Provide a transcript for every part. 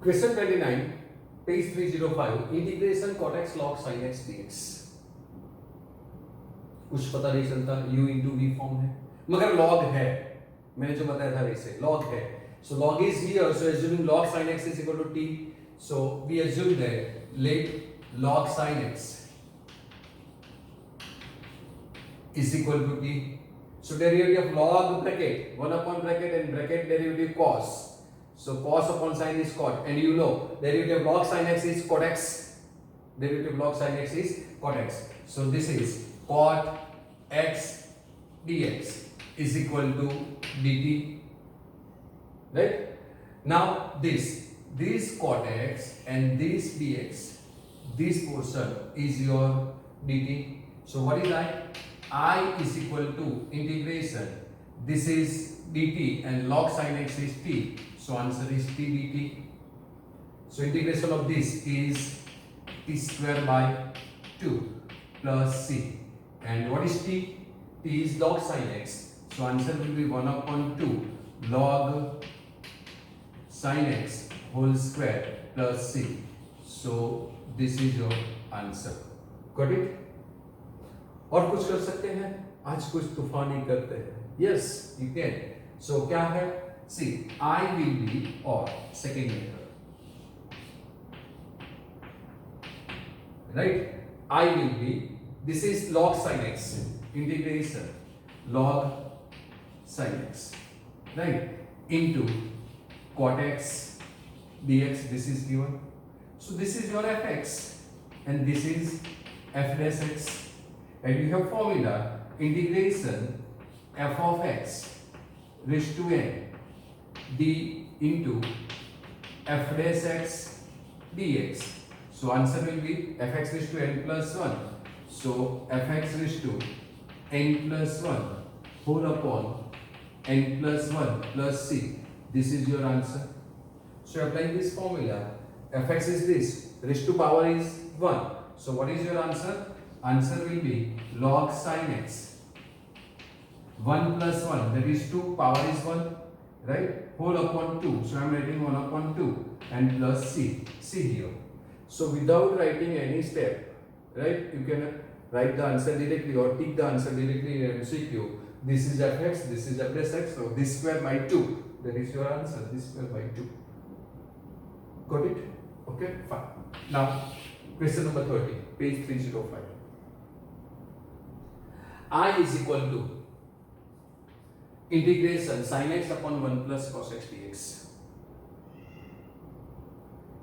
Question 29, page 305, integration cot x log sin x dx. कुछ पता नहीं चलता, u into v फॉर्म है, मगर log है, मैंने जो बताया था वैसे log है. So log is here, so assuming log sin x is equal to t, so we assume that let log sin x is equal to t. So derivative of log bracket 1 upon bracket and bracket derivative cos. So cos upon sin is cot, and you know derivative of log sin x is cot x. Derivative of log sin x is cot x. So this is cot x dx is equal to dt. Right? Now this cot x and this dx, this portion is your dt. So what is I? I is equal to integration. This is dt and log sin x is t. So answer is t dt. So integration of this is t square by 2 plus c. And what is t? T is log sin x. So answer will be 1 upon 2 log sin x whole square plus c. So this is your answer. Got it? और कुछ कर सकते हैं? आज कुछ तूफानी करते हैं. Yes, you can. So क्या है? See, I will be or second method. Right? I will be. This is log sin x. Integration log sin x. Right? Into cot x dx. This is given. So this is your fx and this is f dash x. And you have formula integration f of x raised to n d into f dash x dx. So answer will be fx raised to n plus 1. So fx raised to n plus 1 whole upon n plus 1 plus c. This is your answer. So applying this formula, fx is this, raised to power is 1. So what is your answer? Answer will be log sin x 1 plus 1, that is 2, power is 1, right, whole upon 2. So I am writing 1 upon 2 and plus c here. So without writing any step, right, you can write the answer directly or tick the answer directly in MCQ. This is fx, this is f dash x, so this square by 2, that is your answer, this square by 2. Got it? Okay, fine. Now question number 30, page 305. I is equal to integration sin x upon 1 plus cos x dx.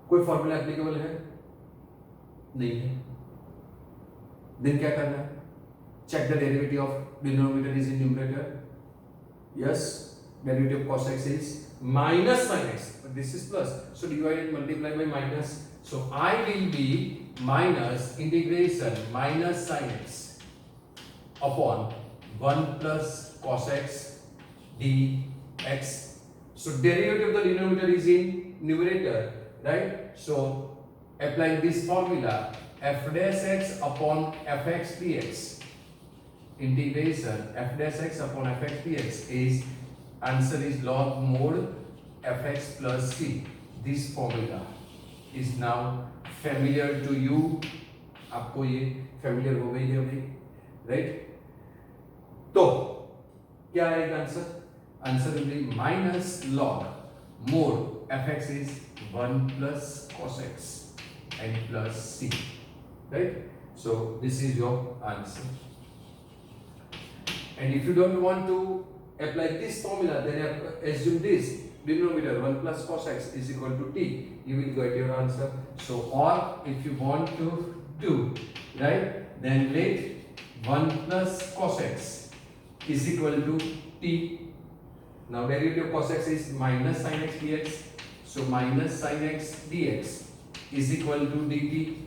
कोई formula applicable है? नहीं है. Then क्या करना है? Check the derivative of denominator is in numerator. Yes, derivative of cos x is minus sin x, but this is plus, so divide and multiply by minus. So I will be minus integration minus sin x upon 1 plus cos x dx. So derivative of the denominator is in numerator, right? So applying this formula, f dash x upon fx dx, integration f dash x upon fx dx is, answer is log mod fx plus c. This formula is now familiar to you. आपको ये familiar हो गई है अभी, right? तो क्या आएगा answer? Answer will be minus log mode fx is 1 plus cos x and plus c, right? So this is your answer. And if you don't want to apply this formula, then assume this denominator 1 plus cos x is equal to t. You will get your answer. So or if you want to do, right, then let 1 plus cos x is equal to t. Now derivative of cos x is minus sin x dx. So minus sin x dx is equal to dt.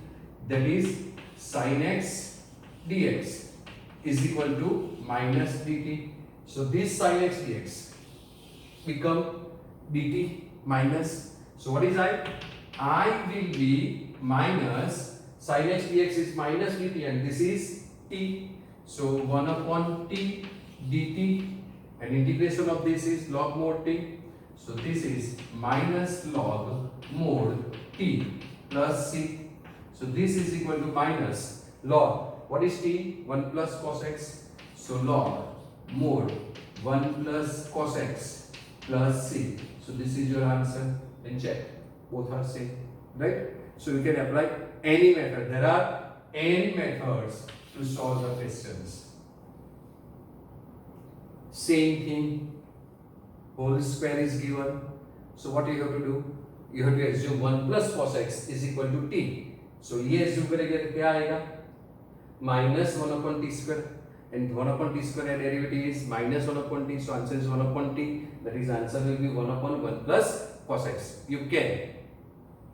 That is sin x dx is equal to minus dt. So this sin x dx become dt minus. So what is I? I will be minus sin x dx is minus dt and this is t. So 1 upon t dt and integration of this is log mod t. So this is minus log mod t plus c. So this is equal to minus log, what is t? 1 plus cos x. So log mod 1 plus cos x plus c. So this is your answer, and check, both are same, right? So you can apply any method. There are n methods to solve the questions. Same thing, whole square is given. So what you have to do? You have to assume 1 plus cos x is equal to t. So ये assume करेंगे तो क्या आएगा? Minus 1 upon t square, and 1 upon t square derivative is minus 1 upon t. So answer is 1 upon t. That is answer will be 1 upon 1 plus cos x. You can.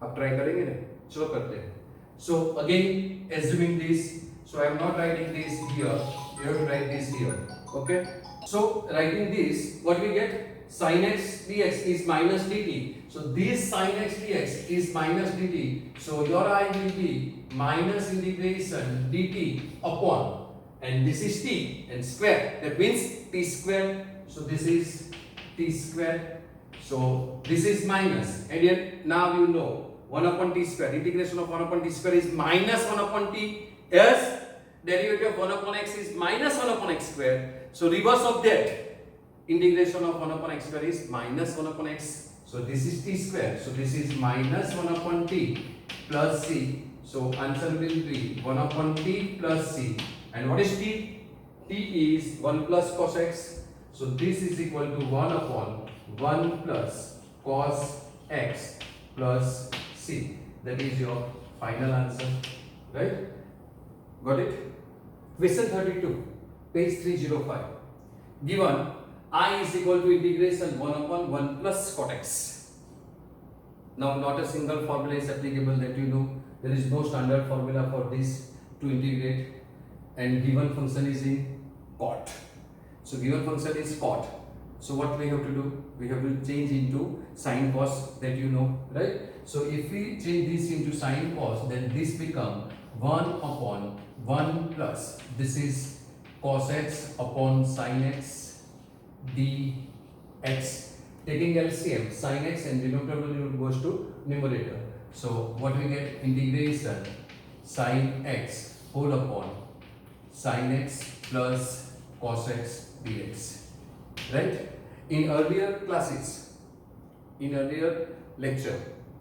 अब try करेंगे ना? चलो करते हैं. So again assuming this. So I am not writing this here. You have to write this here. Okay. So writing this, what we get? Sin x dx is minus dt. So this sin x dx is minus dt. So your I will be minus integration dt upon, and this is t and square. That means t square. So this is t square. So this is minus, and yet now you know 1 upon t square. Integration of 1 upon t square is minus 1 upon t. Yes, derivative of 1 upon x is minus 1 upon x square. So reverse of that, integration of 1 upon x square is minus 1 upon x. So this is t square. So this is minus 1 upon t plus c. So answer will be 1 upon t plus c. And what is t? T is 1 plus cos x. So this is equal to 1 upon 1 plus cos x plus c. That is your final answer. Right? Got it? Question 32, page 305. Given I is equal to integration 1 upon 1 plus cot x. Now not a single formula is applicable, that you know. There is no standard formula for this to integrate, and given function is in cot. So given function is cot. So what we have to do? We have to change into sin cos, that you know, right? So if we change this into sin cos, then this become 1 upon 1 plus, this is cos x upon sin x dx. Taking LCM, sin x and denominator goes to numerator. So what we get? Integration sin x whole upon sin x plus cos x dx. Right? In earlier classes, in earlier lecture,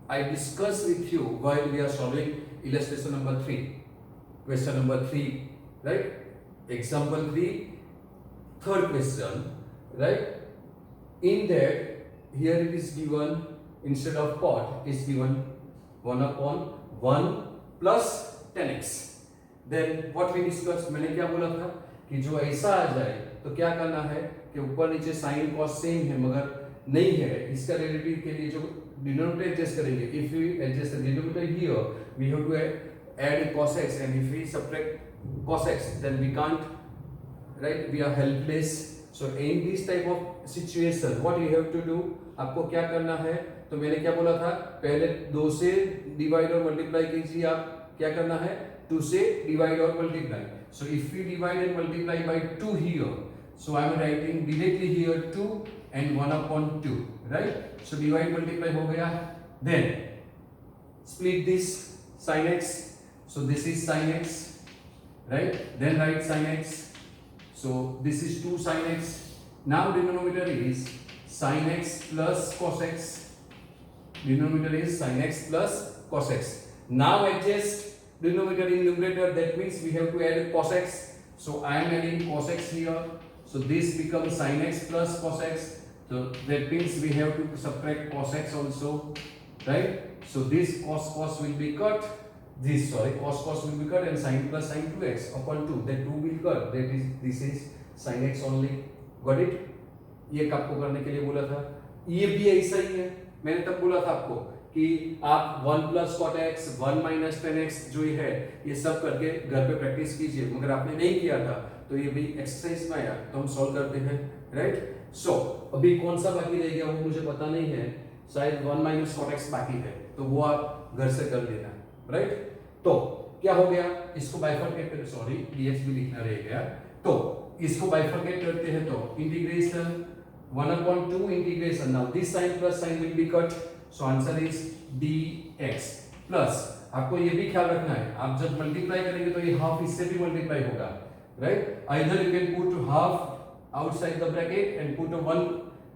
I discussed with you while we are solving illustration number 3, question number 3, right? Example 3, third question, right? In that, here it is given, instead of cot is given 1 upon 1 plus tan x. Then what we discussed, मैंने क्या बोला था कि जो ऐसा आ जाए तो क्या करना है कि ऊपर नीचे साइन कॉस सेम है मगर नहीं है, इसका रिलेटिव के लिए जो डिनोमिनेटर एडजस्ट करेंगे. If we adjust the denominator here, we have to add cos x, and if we subtract cos x, then we can't, right? We are helpless. So in this type of situation, what you have to do, आपको क्या करना है? तो मैंने क्या बोला था, पहले 2 से डिवाइड और मल्टीप्लाई कीजिए. आप क्या करना है? 2 से डिवाइड और multiply. So if we divide and multiply by 2 here, so I am writing directly here 2 and 1 upon 2, right? So divide multiply हो गया. Then split this sin x. So this is sin x, right? Then write sin x. So this is 2 sin x. Now denominator is sin x plus cos x. Denominator is sin x plus cos x. Now adjust denominator in numerator. That means we have to add cos x. So I am adding cos x here. So this becomes sin x plus cos x. So that means we have to subtract cos x also, right? So this cos will be cut. This cos will be cut, and sin plus sin 2x upon 2. That 2 will cut. That is, this is sin x only. Got it? ये आपको करने के लिए बोला था. ये भी ऐसा ही है. मैंने तब बोला था आपको कि आप 1 plus cot x, 1 minus tan x जो ये है, ये सब करके घर पे प्रैक्टिस कीजिए. मगर आपने नहीं किया था तो ये भी एक्सरसाइज में आया तो हम सॉल्व करते हैं, राइट? सो अभी कौन सा बाकी रह गया वो मुझे पता नहीं है. शायद 1 minus cot x बाकी है, तो वो आप घर से कर लेना, राइट? तो क्या हो गया? इसको बाइफरकेट करते, सॉरी dx भी लिखना रह गया. तो इसको बाइफरकेट करते हैं तो integration 1 upon 2 integration. Now this sign plus sign will be cut. So answer is dx plus आपको ये भी ख्याल रखना है, आप जब मल्टीप्लाई करेंगे तो ये हाफ इससे भी मल्टीप्लाई होगा, right? Either you can put half outside the bracket and put a one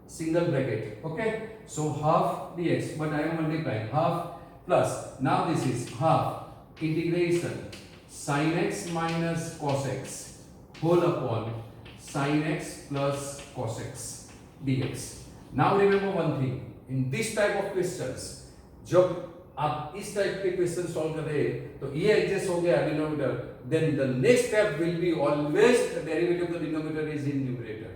single bracket. Okay, so half dx, but I am multiplying half plus, now this is half integration sin x minus cos x whole upon sin x plus cos x dx. Now remember one thing, in this type of questions, जब आप इस type के question solve कर रहे हैं तो ये adjust हो गया denominator, then the next step will be always the derivative of the denominator is in numerator.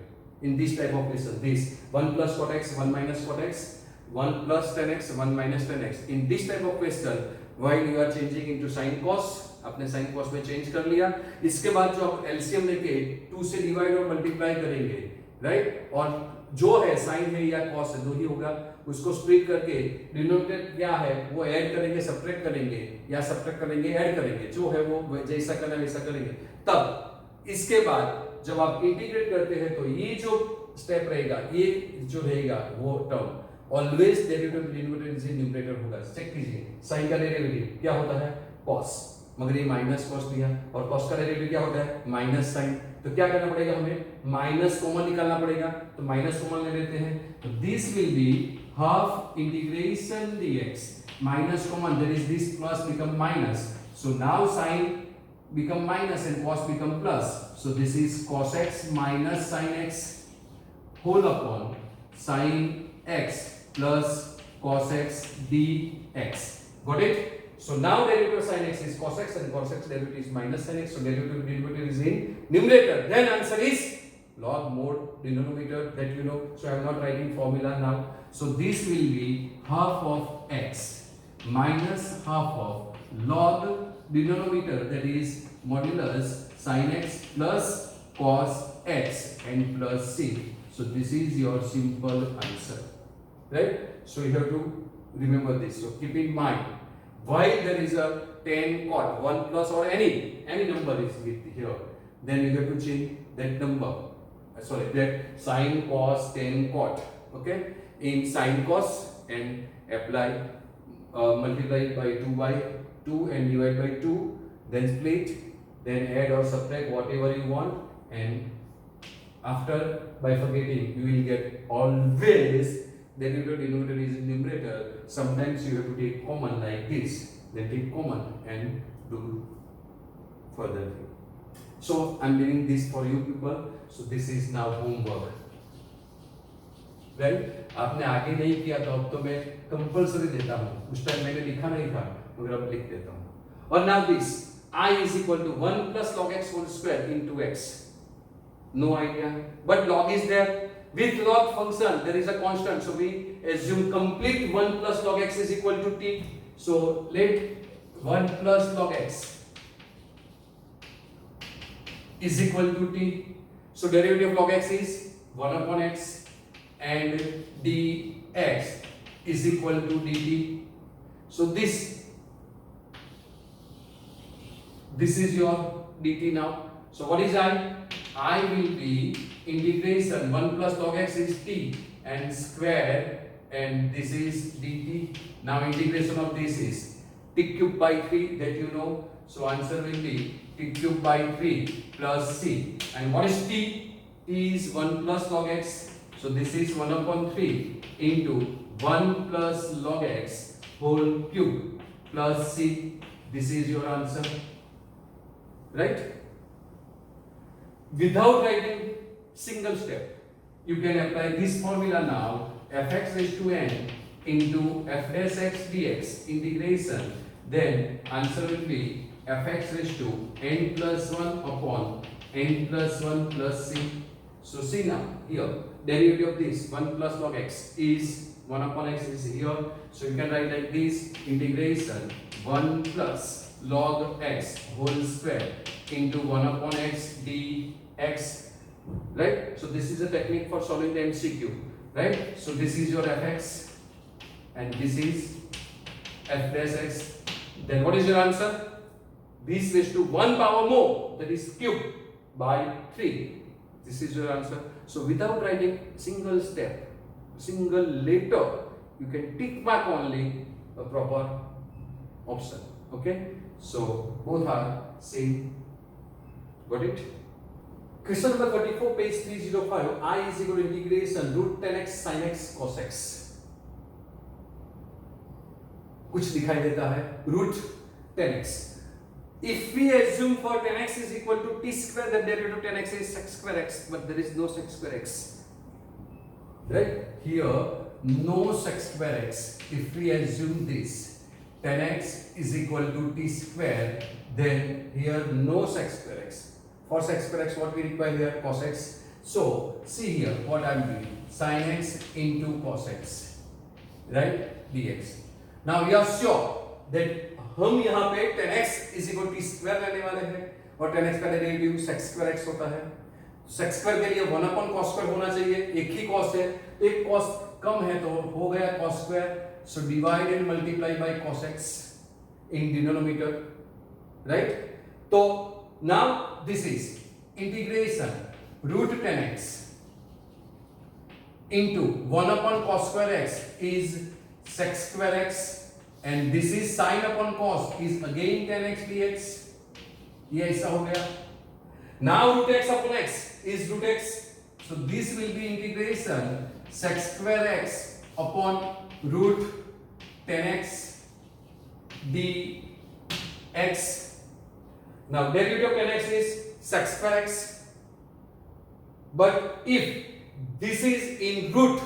In this type of question, this 1 plus cot x 1 minus cot x 1 plus tan x 1 minus tan x. In this type of question, while you are changing into sin cos, अपने sin cos में change कर लिया, इसके बाद जो आप LCM लेके 2 से डिवाइड और मल्टीप्लाई करेंगे, राइट? और जो है साइन है या कॉस है, दो ही होगा, उसको स्प्लिट करके डिनोमिनेटर क्या है वो ऐड करेंगे, सब्ट्रैक्ट करेंगे, या सब्ट्रैक्ट करेंगे ऐड करेंगे, जो है वो जैसा करना वैसा करेंगे. तब इसके बाद जब आप इंटीग्रेट करते हैं तो ये जो स्टेप रहेगा, ये जो रहेगा वो term always derivative denominator is in numerator होगा. चेक कीजिए, साइन का डेरिवेटिव क्या होता है? cos, मगर ये माइनस cos दिया, और cos का डेरिवेटिव क्या होता है? Minus sine. तो क्या करना पड़ेगा हमें? माइनस कॉमन निकालना पड़ेगा, तो माइनस कॉमन ले लेते हैं. तो this will be half integration dx minus common, that is this plus become minus. So now sine become minus and cos become plus. So this is cos x minus sin x whole upon sin x plus cos x dx. Got it? So now derivative of sin x is cos x and cos x derivative is minus sin x. So derivative is in numerator. Then answer is log mod denominator, that you know. So I am not writing formula now. So this will be half of x minus half of log denominator, that is modulus sin x plus cos x and plus c. So this is your simple answer, right? So you have to remember this. So keep in mind, while there is a tan cot 1 plus or any number is with here, then you have to change that number, that sin cos tan cot, okay, in sin cos and apply multiply by 2 by 2 and divide by 2, then split, then add or subtract whatever you want, and after bifurcating you will get always derivative denominator is in numerator. Sometimes you have to take common like this, then take common and do further thing. So I am leaving this for you people. So this is now homework. Well, आपने आगे नहीं किया तो अब तो मैं compulsory देता हूँ, उस टाइम मैंने लिखा नहीं था मगर अब लिख देता हूँ. और now this I is equal to 1 plus log x whole square into x. No idea, but log is there. With log function there is a constant, so we assume complete 1 plus log x is equal to t. So let 1 plus log x is equal to t. So derivative of log x is 1 upon x and dx is equal to dt. So this is your dt now. So what is I? I will be integration 1 plus log x is t and square, and this is dt. Now integration of this is t cube by 3, that you know. So answer will be t cube by 3 plus c. And what is t? T is 1 plus log x. So this is 1 upon 3 into 1 plus log x whole cube plus c. This is your answer. Right? Without writing single step, you can apply this formula now. Fx raised to n into f dash x dx integration. Then answer will be fx raised to n plus 1 upon n plus 1 plus c. So see now here, derivative of this 1 plus log x is 1 upon x is here. So you can write like this, integration 1 plus log x whole square into 1 upon x dx, right? So this is a technique for solving the MCQ, right? So this is your fx and this is f dash x. Then what is your answer? This raised to 1 power more, that is cube by 3. This is your answer. So without writing single step, single letter, you can tick mark only a proper option. Okay, so both are same. Got it? Question number 34, page 305. I is equal to integration root 10x sin x cos x. कुछ दिखाई देता है root 10x. If we assume for 10x is equal to t square, then derivative of 10x is sec square x, but there is no sec square x. Right? Here, no sec square x. If we assume this, 10x is equal to t square, then here no sec square x. For sec square x, what we require here? Cos x. So, see here what I am doing. Sin x into cos x. Right? Dx. Now, we are sure that हम यहाँ पे 10x is equal T square लेने वाले हैं और 10x का derivative sec square x होता है. sec स्क्वायर के लिए 1 अपॉन cos स्क्वायर होना चाहिए. एक ही cos है, एक cos कम है तो हो गया cos square. So divide and multiply by cos x in denominator, right? So now this is integration root 10x into 1 upon cos square x is sec square x. And this is sin upon cos is again 10x dx. ये ऐसा हो गया. Now root x upon x is root x. So this will be integration sec square x upon root 10x dx. Now derivative of 10x is sec square x. But if this is in root,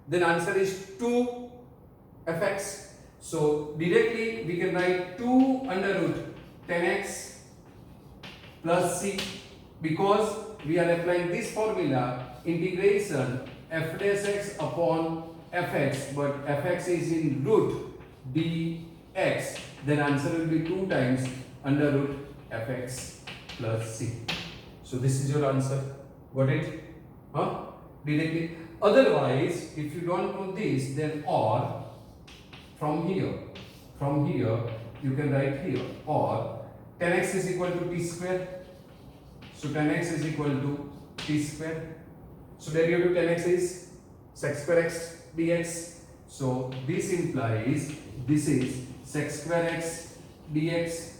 then answer is 2fx. So directly we can write 2 under root 10x plus c, because we are applying this formula integration f dash x upon fx, but fx is in root dx, then answer will be 2 times under root fx plus c. So this is your answer. Got it? Huh? Directly. Otherwise, if you don't know this, then or from here you can write here or 10x is equal to t square. So 10x is equal to t square. So derivative of 10x is sec square x dx. So this implies this is sec square x dx,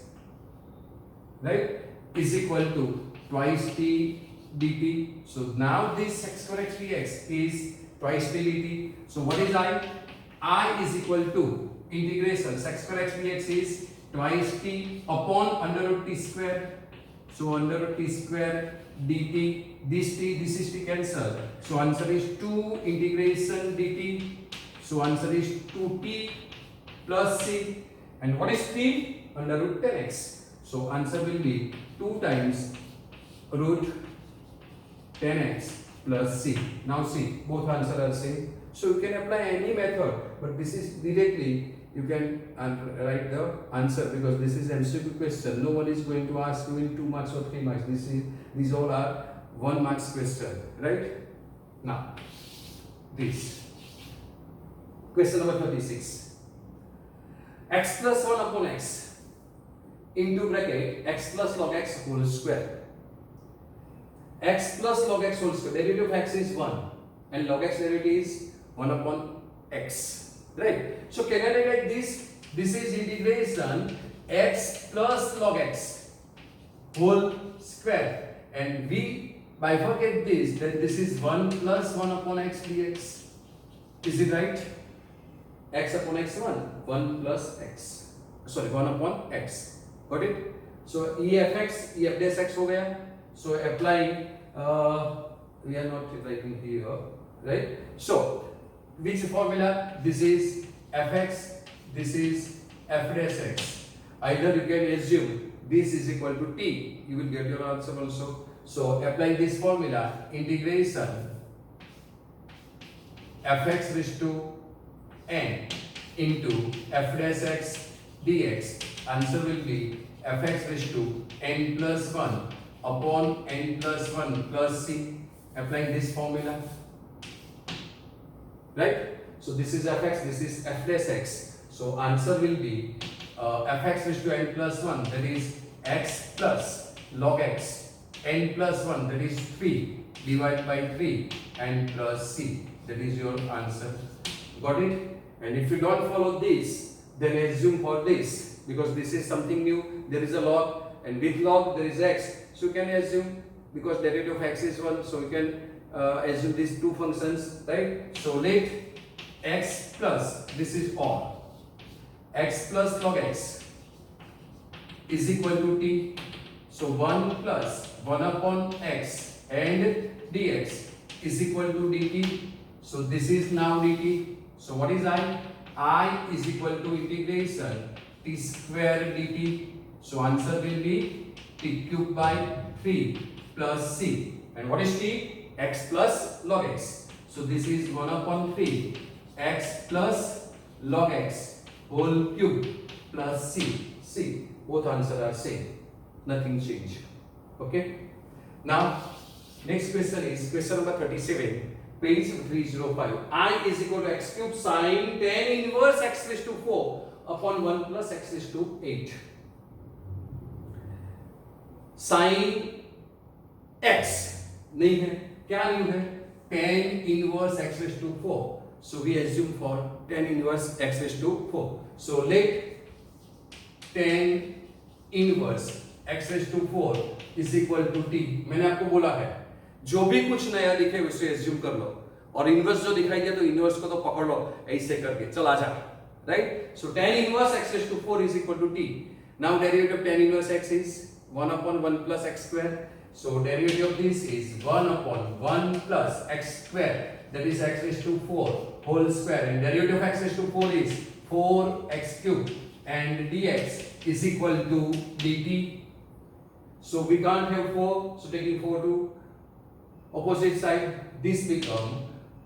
right, is equal to twice t dt. So now this sec square x dx is twice t dt. So what is I is equal to integration sec square x dx is twice t upon under root t square. So under root t square dt, this is t cancel. So answer is 2 integration dt. So answer is 2t plus c. And what is t? Under root 10x. So answer will be 2 times root 10x plus c. Now see, both answers are same. So you can apply any method, but this is directly you can write the answer, because this is MCQ question. No one is going to ask you in 2 marks or 3 marks. These all are 1 marks question, right? Now this question number 36. X plus 1 upon x into bracket x plus log x whole square. X plus log x whole square. Derivative of x is 1 and log x derivative is 1 upon x, right? So can I write this? This is integration x plus log x whole square, and we bifurcate this, that this is 1 plus 1 upon x dx. Is it right? X upon x 1 plus x, sorry 1 upon x. Got it? So e f x, e f dash x हो गया. So applying we are not writing here, right? So which formula? This is fx, this is f dash x. Either you can assume this is equal to t, you will get your answer also. So applying this formula, integration fx raised to n into f dash x dx, answer will be fx raised to n plus 1 upon n plus 1 plus c. Applying this formula, right? So this is fx, this is f dash x. So answer will be fx raised to n plus 1, that is x plus log x n plus 1, that is 3 divided by 3 and plus c. That is your answer. Got it? And if you don't follow this, then assume for this, because this is something new. There is a log, and with log there is x, so you can assume, because derivative of x is 1, so you can assume these two functions, right? So let x plus, this is all, x plus log x is equal to t. So 1 plus 1 upon x and dx is equal to dt. So this is now dt. So what is I? I is equal to integration t square dt. So answer will be t cube by 3 plus c. And what is t? X plus log x. So this is 1 upon 3 x plus log x whole cube plus c. See, both answers are same. Nothing changed. Okay. Now, next question is question number 37, page 305. I is equal to x cube sin tan inverse x raised to 4 upon 1 plus x raised to 8. Sin x नहीं है, क्या नहीं है? Tan inverse x raised to 4. So we assume for tan inverse x raised to 4. So let tan inverse x raised to 4 is equal to t. मैंने आपको बोला है जो भी कुछ नया दिखे उसे एज्यूम कर लो, और इनवर्स जो दिखाई दे तो इनवर्स को तो पकड़ लो ऐसे करके, चल आजा, right? So tan inverse x raised to 4 is equal to t. Now derivative of tan inverse x is 1 upon 1 plus x square. So derivative of this is 1 upon 1 plus x square, that is x raised to 4 whole square, and derivative of x raised to 4 is 4x cube, and dx is equal to dt. So we can't have 4, so taking 4 to opposite side, this become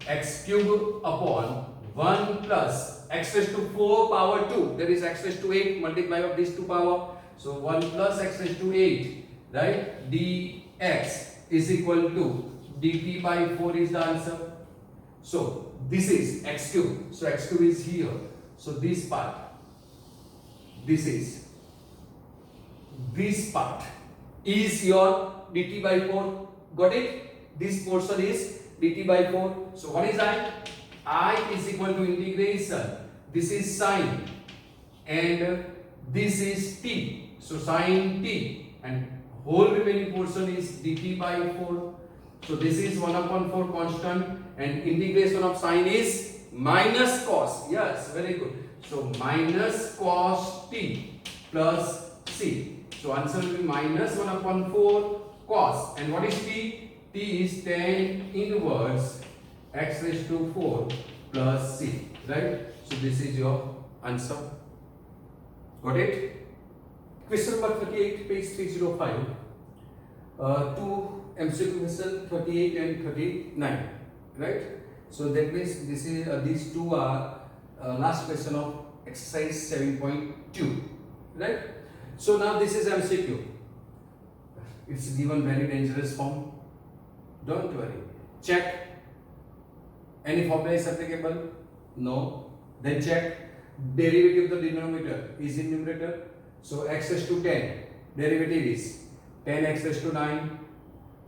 x cube upon 1 plus x raised to 4 power 2, that is x raised to 8, multiply of these two power, so 1 plus x raised to 8, right? Dx is equal to dt by 4 is the answer. So this is x cube, so x cube is here, so this part, this part is your dt by 4. Got it? This portion is dt by 4. So what is I? I is equal to integration. This is sine and this is t. So sine t, and whole remaining portion is dt by 4. So this is 1 upon 4 constant, and integration of sine is minus cos. Yes, very good. So minus cos t plus c. So answer will be minus 1 upon 4 cos. And what is t? T is tan inverse x raised to 4 plus c. Right? So this is your answer. Got it? Question number 38, page 305. Two MCQ question 38 and 39. Right? So that means this is these two are last question of exercise 7.2. Right? So now this is MCQ. It's given very dangerous form. Don't worry. Check. Any formula is applicable? No. Then check. Derivative of the denominator is in numerator. So x raised to 10. Derivative is 10x raised to 9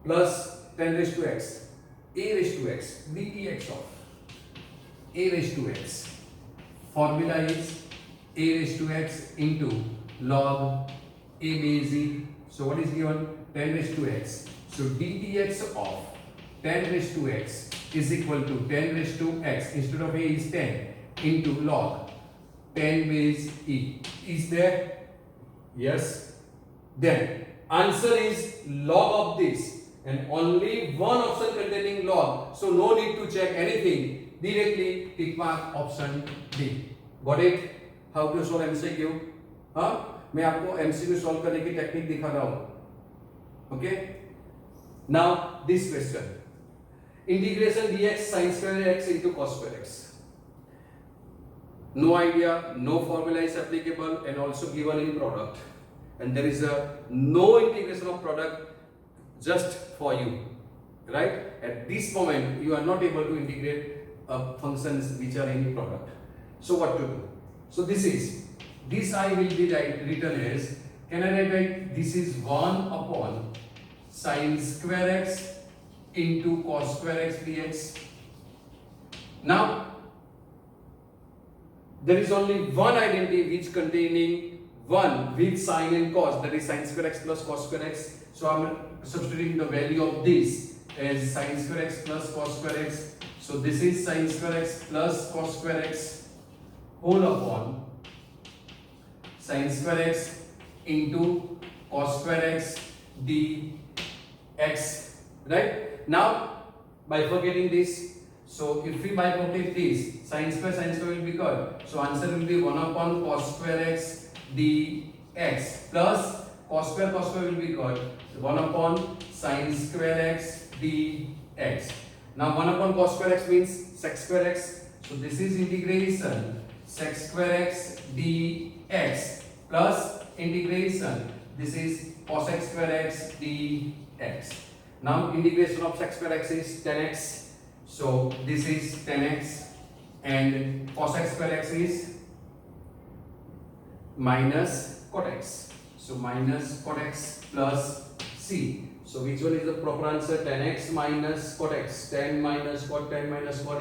plus 10 raised to x. A raised to x. dx of a raised to x. Formula is a raised to x into log a base e. So what is given? 10 raised to x. So dtx of 10 raised to x is equal to 10 raised to x. Instead of a is 10 into log 10 base e. Is there? Yes. Then answer is log of this, and only one option containing log. So no need to check anything. Directly tick mark option D. Got it? How to solve MCQ? हाँ, मैं आपको MCQ solve करने की technique दिखा रहा हूँ. Okay? Now this question. Integration dx sin square x into cos square x. No idea, no formula is applicable, and also given in product. And there is no integration of product just for you. Right? At this moment, you are not able to integrate functions which are in product. So what to do? So this I will be written as, can I write this is 1 upon sin square x into cos square x dx. Now there is only one identity which containing 1 with sine and cos, that is sin square x plus cos square x. So I'm substituting the value of this as sin square x plus cos square x. So this is sin square x plus cos square x whole upon sin square x into cos square x dx. Right? Now bifurcating this. So if we bifurcate this, sin square will be cut. So answer will be 1 upon cos square x dx plus cos square will be cut. 1 upon sin square x dx. Now 1 upon cos square x means sec square x. So this is integration sec square x dx plus integration. This is cos x square x dx. Now integration of sec square x is 10x. So this is 10x and cos x square x is minus cot x. So minus cot x plus c. So which one is the proper answer? 10x minus cot x. 10 minus cot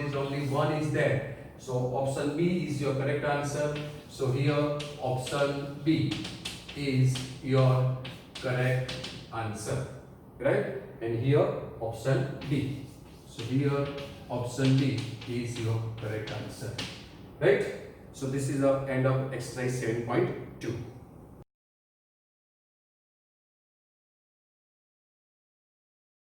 is only 1 is there. So option B is your correct answer. So here option B is your correct answer. Right? And here option D. So here option D is your correct answer. Right? So this is the end of exercise 7.2.